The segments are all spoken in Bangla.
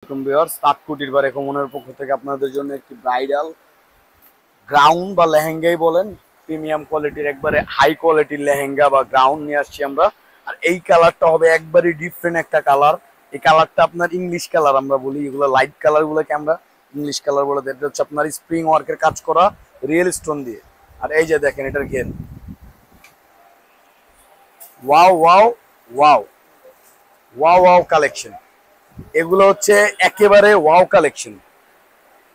তাঁতকুটির বা রেকমনের পক্ষ থেকে আপনাদের জন্য একটি ব্রাইডাল গ্রাউন্ড বা লেহেঙ্গাই বলেন, প্রিমিয়াম কোয়ালিটির একবারে হাই কোয়ালিটির লেহেঙ্গা বা গ্রাউন্ড নিয়ে আসছি আমরা। আর এই কালারটা হবে একবারে ডিফারেন্ট একটা কালার। এই কালারটা আপনার ইংলিশ কালার আমরা বলি, এগুলো লাইট কালার গুলোকে আমরা ইংলিশ কালার বলে। এটা হচ্ছে আপনার স্প্রিং ওয়ার্কের কাজ করা রিয়েল স্টোন দিয়ে। আর এই যে দেখেন এটার ঘের, wow wow wow wow wow collection. এগুলো হচ্ছে একেবারে ওয়াও কালেকশন।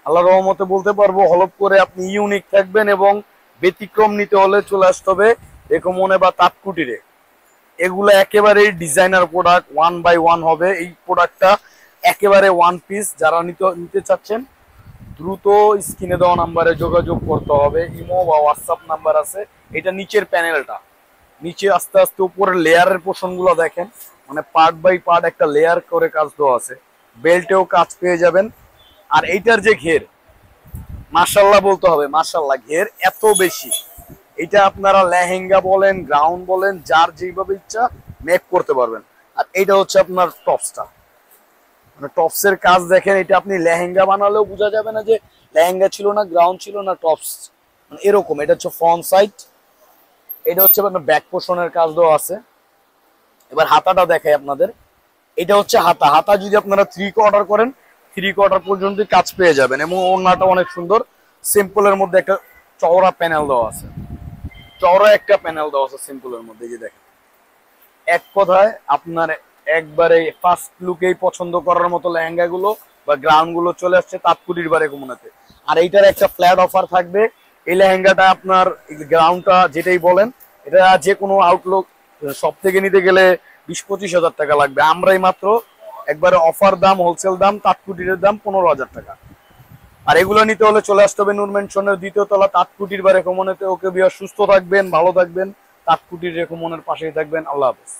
আল্লাহর রহমতে বলতে পারবো হলপ করে আপনি ইউনিক থাকবেন এবং ব্যতিক্রম নিতে হলে চলে আসতে হবে রেকমনে বা তাঁতকুটিরে। এগুলো একেবারে ডিজাইনার প্রোডাক্ট, 1 বাই 1 হবে এই প্রোডাক্টটা, একেবারে ওয়ান পিস। যারা নিতে চাচ্ছেন দ্রুত স্ক্রিনে দেওয়া নাম্বারে যোগাযোগ করতে হবে, ইমো বা হোয়াটসঅ্যাপ নাম্বার আছে। এটা নিচের প্যানেলটা, নিচে আস্তে আস্তে উপরের লেয়ারের পোর্শন গুলো দেখেন, মানে পার্ট বাই পার্ট একটা লেয়ার করে কাজ দেওয়া আছে। বেল্টেও কাজ পেয়ে যাবেন। আর এইটার যে ঘের, মাশাল্লাহ বলতে হবে, মাশাল্লাহ ঘের এত বেশি। এটা আপনারা লেহেঙ্গা বলেন, গ্রাউন্ড বলেন, যার যেভাবে ইচ্ছা মেক করতে পারবেন। আর এইটা হচ্ছে আপনার টপসটা, মানে টপসের কাজ দেখেন। এটা আপনি লেহেঙ্গা বানালেও বোঝা যাবে না যে লেহেঙ্গা ছিল না, গ্রাউন্ড ছিল না, টপস মানে এরকম। এটা হচ্ছে ফ্রন্ট সাইড, এটা হচ্ছে আপনার ব্যাক পোর্শনের কাজ দেওয়া আছে। এবার হাতাটা দেখাই আপনাদের। এটা হচ্ছে হাতা। হাতা যদি আপনারা 3/4 করেন, 3/4 পর্যন্ত কাজ পেয়ে যাবেন। এবং ওড়নাটা অনেক সুন্দর, সিম্পলের মধ্যে একটা চওড়া প্যানেল দেওয়া আছে, চওড়া একটা প্যানেল দেওয়া আছে সিম্পলের মধ্যে। যে দেখেন, এক কথায় আপনার একবারে ফার্স্ট লুকেই পছন্দ করার মতো লেহেঙ্গা গুলো বা গ্রাউন্ড গুলো চলে আসছে তাঁতকুটির বা রেকমনাতে। আর এইটার একটা ফ্ল্যাট অফার থাকবে। এই লেহেঙ্গাটা আপনার গ্রাউন্ডটা যেটাই বলেন, এটা যে কোনো আউটলুক সব থেকে নিতে গেলে 20-25 হাজার টাকা লাগবে। আমরাই মাত্র একবারে অফার দাম, হোলসেল দাম, তাঁতকুটির দাম 15,000 টাকা। আর এগুলো নিতে হলে চলে আসতে হবে নূর ম্যানশনের 2য় তলা তাঁতকুটির বা রেকমনেতে। ওকে বিয়ার সুস্থ থাকবেন, ভালো থাকবেন, তাঁতকুটির রেকমনের পাশেই থাকবেন। আল্লাহ হাফেজ।